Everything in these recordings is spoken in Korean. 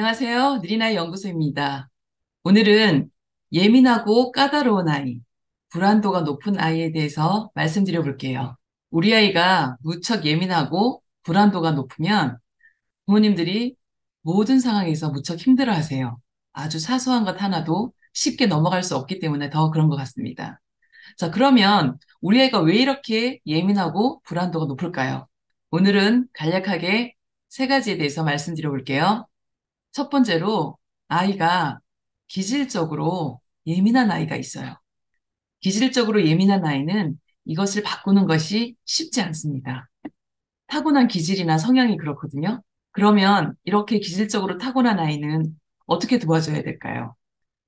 안녕하세요. 느린아이 연구소입니다. 오늘은 예민하고 까다로운 아이, 불안도가 높은 아이에 대해서 말씀드려 볼게요. 우리 아이가 무척 예민하고 불안도가 높으면 부모님들이 모든 상황에서 무척 힘들어 하세요. 아주 사소한 것 하나도 쉽게 넘어갈 수 없기 때문에 더 그런 것 같습니다. 자, 그러면 우리 아이가 왜 이렇게 예민하고 불안도가 높을까요? 오늘은 간략하게 세 가지에 대해서 말씀드려 볼게요. 첫 번째로 아이가 기질적으로 예민한 아이가 있어요. 기질적으로 예민한 아이는 이것을 바꾸는 것이 쉽지 않습니다. 타고난 기질이나 성향이 그렇거든요. 그러면 이렇게 기질적으로 타고난 아이는 어떻게 도와줘야 될까요?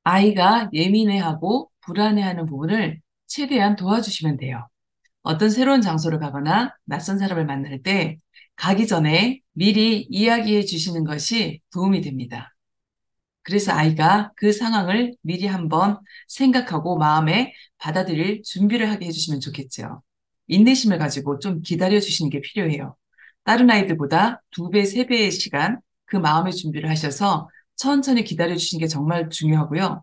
아이가 예민해하고 불안해하는 부분을 최대한 도와주시면 돼요. 어떤 새로운 장소를 가거나 낯선 사람을 만날 때 가기 전에 미리 이야기해 주시는 것이 도움이 됩니다. 그래서 아이가 그 상황을 미리 한번 생각하고 마음에 받아들일 준비를 하게 해주시면 좋겠죠. 인내심을 가지고 좀 기다려 주시는 게 필요해요. 다른 아이들보다 2배, 3배의 시간 그 마음의 준비를 하셔서 천천히 기다려 주시는 게 정말 중요하고요.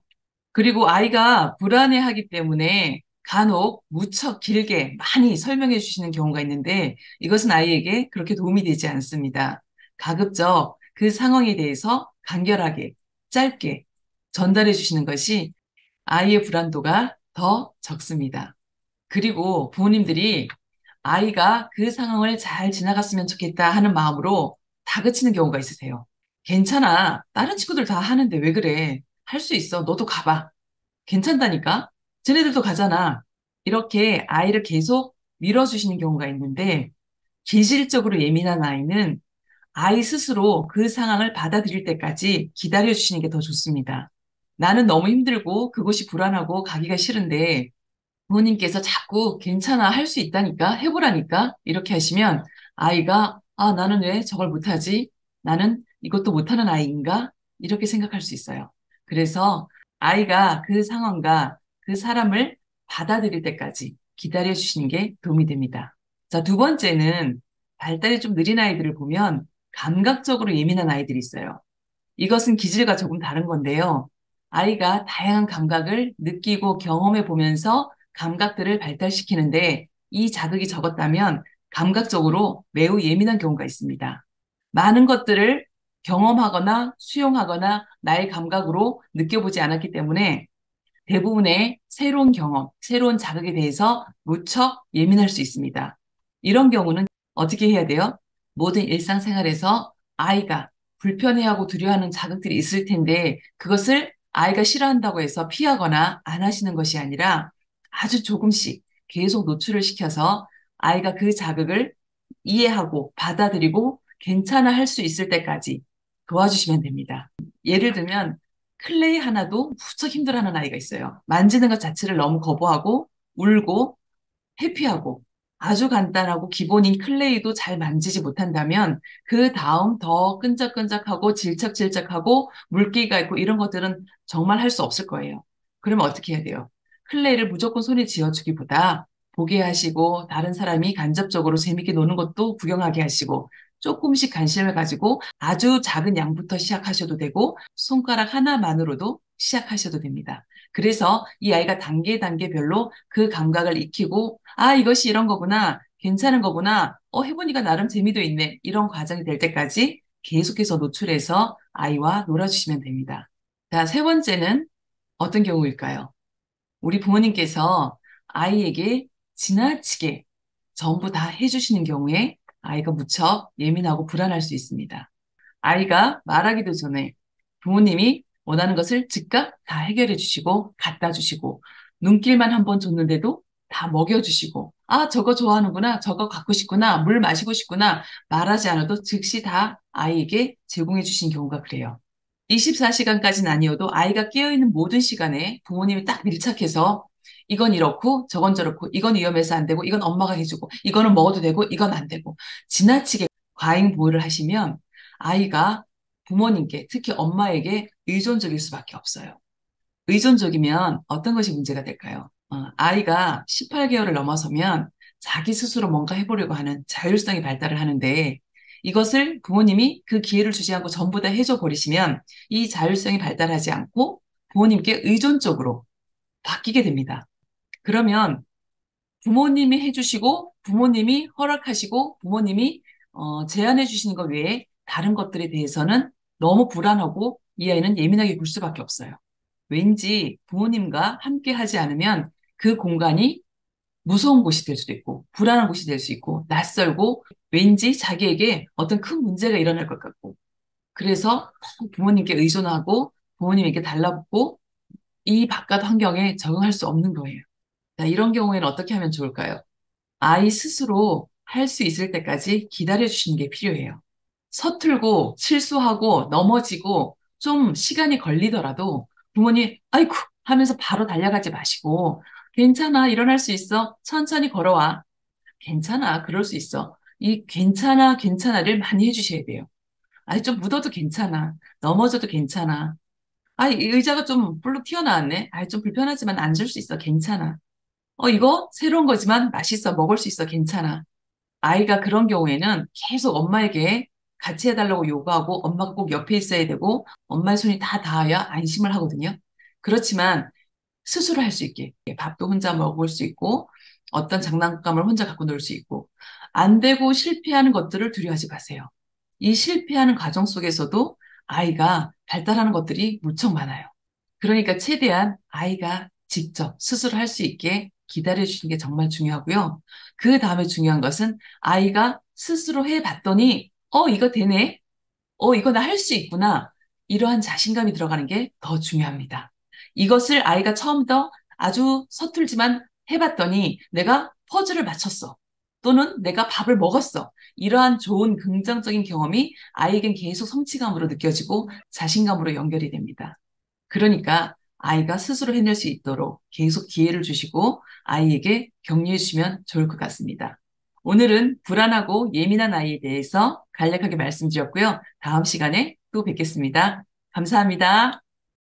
그리고 아이가 불안해하기 때문에 간혹 무척 길게 많이 설명해 주시는 경우가 있는데 이것은 아이에게 그렇게 도움이 되지 않습니다. 가급적 그 상황에 대해서 간결하게 짧게 전달해 주시는 것이 아이의 불안도가 더 적습니다. 그리고 부모님들이 아이가 그 상황을 잘 지나갔으면 좋겠다 하는 마음으로 다그치는 경우가 있으세요. 괜찮아. 다른 친구들 다 하는데 왜 그래? 할 수 있어. 너도 가봐. 괜찮다니까? 쟤네들도 가잖아. 이렇게 아이를 계속 밀어주시는 경우가 있는데 기질적으로 예민한 아이는 아이 스스로 그 상황을 받아들일 때까지 기다려주시는 게 더 좋습니다. 나는 너무 힘들고 그곳이 불안하고 가기가 싫은데 부모님께서 자꾸 괜찮아, 할 수 있다니까, 해보라니까 이렇게 하시면 아이가 나는 왜 저걸 못하지? 나는 이것도 못하는 아이인가? 이렇게 생각할 수 있어요. 그래서 아이가 그 상황과 그 사람을 받아들일 때까지 기다려주시는 게 도움이 됩니다. 자, 두 번째는 발달이 좀 느린 아이들을 보면 감각적으로 예민한 아이들이 있어요. 이것은 기질과 조금 다른 건데요. 아이가 다양한 감각을 느끼고 경험해 보면서 감각들을 발달시키는데 이 자극이 적었다면 감각적으로 매우 예민한 경우가 있습니다. 많은 것들을 경험하거나 수용하거나 나의 감각으로 느껴보지 않았기 때문에 대부분의 새로운 경험, 새로운 자극에 대해서 무척 예민할 수 있습니다. 이런 경우는 어떻게 해야 돼요? 모든 일상생활에서 아이가 불편해하고 두려워하는 자극들이 있을 텐데 그것을 아이가 싫어한다고 해서 피하거나 안 하시는 것이 아니라 아주 조금씩 계속 노출을 시켜서 아이가 그 자극을 이해하고 받아들이고 괜찮아 할 수 있을 때까지 도와주시면 됩니다. 예를 들면 클레이 하나도 무척 힘들어하는 아이가 있어요. 만지는 것 자체를 너무 거부하고 울고 회피하고 아주 간단하고 기본인 클레이도 잘 만지지 못한다면 그 다음 더 끈적끈적하고 질척질척하고 물기가 있고 이런 것들은 정말 할 수 없을 거예요. 그러면 어떻게 해야 돼요? 클레이를 무조건 손에 쥐어주기보다 보게 하시고 다른 사람이 간접적으로 재밌게 노는 것도 구경하게 하시고 조금씩 관심을 가지고 아주 작은 양부터 시작하셔도 되고 손가락 하나만으로도 시작하셔도 됩니다. 그래서 이 아이가 단계별로 그 감각을 익히고 이것이 이런 거구나. 괜찮은 거구나. 해보니까 나름 재미도 있네. 이런 과정이 될 때까지 계속해서 노출해서 아이와 놀아주시면 됩니다. 자, 세 번째는 어떤 경우일까요? 우리 부모님께서 아이에게 지나치게 전부 다 해주시는 경우에 아이가 무척 예민하고 불안할 수 있습니다. 아이가 말하기도 전에 부모님이 원하는 것을 즉각 다 해결해 주시고 갖다 주시고 눈길만 한 번 줬는데도 다 먹여주시고 저거 좋아하는구나 저거 갖고 싶구나 물 마시고 싶구나 말하지 않아도 즉시 다 아이에게 제공해 주신 경우가 그래요. 24시간까지는 아니어도 아이가 깨어있는 모든 시간에 부모님이 딱 밀착해서 이건 이렇고 저건 저렇고 이건 위험해서 안 되고 이건 엄마가 해주고 이거는 먹어도 되고 이건 안 되고 지나치게 과잉 보호를 하시면 아이가 부모님께 특히 엄마에게 의존적일 수밖에 없어요. 의존적이면 어떤 것이 문제가 될까요? 아이가 18개월을 넘어서면 자기 스스로 뭔가 해보려고 하는 자율성이 발달을 하는데 이것을 부모님이 그 기회를 주지 않고 전부 다 해줘 버리시면 이 자율성이 발달하지 않고 부모님께 의존적으로 바뀌게 됩니다. 그러면 부모님이 해주시고 부모님이 허락하시고 부모님이 제안해 주시는 것 외에 다른 것들에 대해서는 너무 불안하고 이 아이는 예민하게 굴 수밖에 없어요. 왠지 부모님과 함께 하지 않으면 그 공간이 무서운 곳이 될 수도 있고 불안한 곳이 될 수 있고 낯설고 왠지 자기에게 어떤 큰 문제가 일어날 것 같고 그래서 부모님께 의존하고 부모님에게 달라붙고 이 바깥 환경에 적응할 수 없는 거예요. 자, 이런 경우에는 어떻게 하면 좋을까요? 아이 스스로 할 수 있을 때까지 기다려 주시는 게 필요해요. 서툴고 실수하고 넘어지고 좀 시간이 걸리더라도 부모님, 아이쿠 하면서 바로 달려가지 마시고 괜찮아, 일어날 수 있어. 천천히 걸어와. 괜찮아, 그럴 수 있어. 이 괜찮아, 괜찮아를 많이 해주셔야 돼요. 아이, 좀 묻어도 괜찮아. 넘어져도 괜찮아. 아이, 이 의자가 좀 불룩 튀어나왔네. 아이, 좀 불편하지만 앉을 수 있어. 괜찮아. 이거 새로운 거지만 맛있어. 먹을 수 있어. 괜찮아. 아이가 그런 경우에는 계속 엄마에게 같이 해달라고 요구하고 엄마가 꼭 옆에 있어야 되고 엄마의 손이 다 닿아야 안심을 하거든요. 그렇지만 스스로 할 수 있게 밥도 혼자 먹을 수 있고 어떤 장난감을 혼자 갖고 놀 수 있고 안 되고 실패하는 것들을 두려워하지 마세요. 이 실패하는 과정 속에서도 아이가 발달하는 것들이 무척 많아요. 그러니까 최대한 아이가 직접 스스로 할 수 있게 기다려 주시는 게 정말 중요하고요. 그 다음에 중요한 것은 아이가 스스로 해봤더니, 이거 되네. 이거 나 할 수 있구나. 이러한 자신감이 들어가는 게 더 중요합니다. 이것을 아이가 처음부터 아주 서툴지만 해봤더니 내가 퍼즐을 맞췄어. 또는 내가 밥을 먹었어. 이러한 좋은 긍정적인 경험이 아이에겐 계속 성취감으로 느껴지고 자신감으로 연결이 됩니다. 그러니까 아이가 스스로 해낼 수 있도록 계속 기회를 주시고 아이에게 격려해 주시면 좋을 것 같습니다. 오늘은 불안하고 예민한 아이에 대해서 간략하게 말씀드렸고요. 다음 시간에 또 뵙겠습니다. 감사합니다.